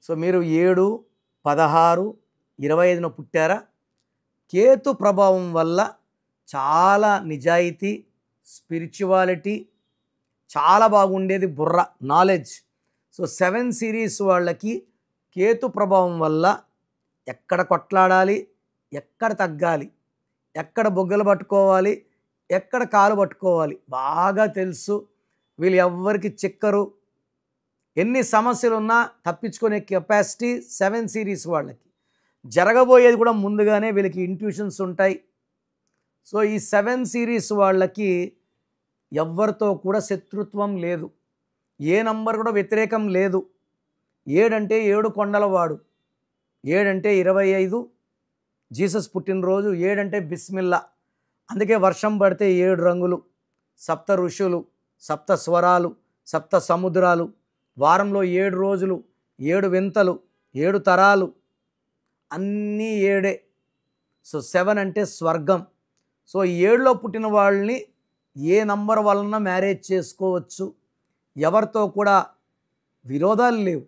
So మీరు 7, 16, 25న పుట్టారా? కేతు ప్రభావం వల్ల చాలా నిజాయితీ, స్పిరిచువాలిటీ చాలా బాగుండేది, బుర్ర, నాలెడ్జ్. సో 7 సిరీస్ వాళ్ళకి కేతు ప్రభావం వల్ల ఎక్కడ కొట్లాడాలి, ఎక్కడ తగ్గాలి, ఎక్కడ బొగ్గలు పట్టుకోవాలి, ఎక్కడ కాలు పట్టుకోవాలి బాగా తెలుసు. వీళ్ళు ఎవ్వరికి చిక్కరు. ఎన్ని సమస్యలున్నా తప్పించుకునే కెపాసిటీ 7 సిరీస్ వాళ్ళకి. జరగబోయేది కూడా ముందుగానే వీళ్ళకి ఇంట్యూషన్స్ ఉంటాయి. సో ఈ 7 సిరీస్ వాళ్ళకి ఎవ్వరితో కూడా శత్రుత్వం లేదు, ఏ నంబర్ కూడా వ్యతిరేకం లేదు. 7 అంటే 7 కొండలవాడు, 7 అంటే 25 జీసస్ పుట్టినరోజు, 7 అంటే బిస్మిల్లా. అందుకే వర్షం పడితే 7 రంగులు, సప్త ఋషులు, సప్త స్వరాలు, సప్త సముద్రాలు, వారంలో 7 రోజులు, 7 వింతలు, 7 తరాలు, అన్నీ 7. సో 7 అంటే స్వర్గం. సో 7లో పుట్టిన వాళ్ళని ఏ నంబర్ వలన మ్యారేజ్ చేసుకోవచ్చు, ఎవరితో కూడా విరోధాలు లేవు.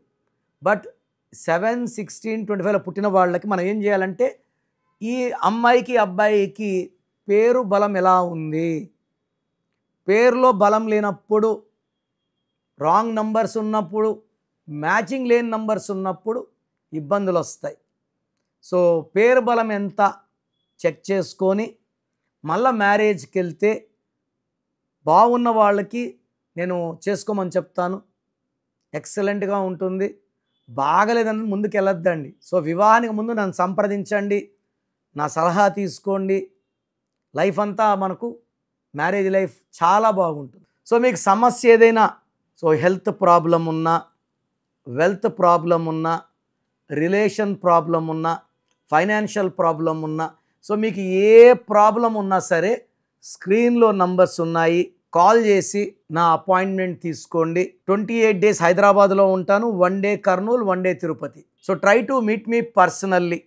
బట్ 7, 16, 25లో పుట్టిన వాళ్ళకి మనం ఏం చేయాలంటే ఈ అమ్మాయికి అబ్బాయికి పేరు బలం ఎలా ఉంది, పేరులో బలం లేనప్పుడు, రాంగ్ నంబర్స్ ఉన్నప్పుడు, మ్యాచింగ్ లేని నంబర్స్ ఉన్నప్పుడు ఇబ్బందులు వస్తాయి. సో పేరు బలం ఎంత చెక్ చేసుకొని మళ్ళీ మ్యారేజ్కి వెళ్తే బాగున్న వాళ్ళకి నేను చేసుకోమని చెప్తాను, ఎక్సలెంట్గా ఉంటుంది. బాగలేదని ముందుకు వెళ్ళొద్దండి. సో వివాహానికి ముందు నన్ను సంప్రదించండి, నా సలహా తీసుకోండి. లైఫ్ అంతా మనకు మ్యారేజ్ లైఫ్ చాలా బాగుంటుంది. సో మీకు సమస్య ఏదైనా, సో హెల్త్ ప్రాబ్లం ఉన్నా, వెల్త్ ప్రాబ్లం ఉన్నా, రిలేషన్ ప్రాబ్లం ఉన్నా, ఫైనాన్షియల్ ప్రాబ్లం ఉన్నా, సో మీకు ఏ ప్రాబ్లం ఉన్నా సరే స్క్రీన్లో నంబర్స్ ఉన్నాయి, కాల్ చేసి నా అపాయింట్మెంట్ తీసుకోండి. 28 days హైదరాబాద్లో ఉంటాను, 1 day Kurnool, 1 day Tirupati. So try to meet me personally.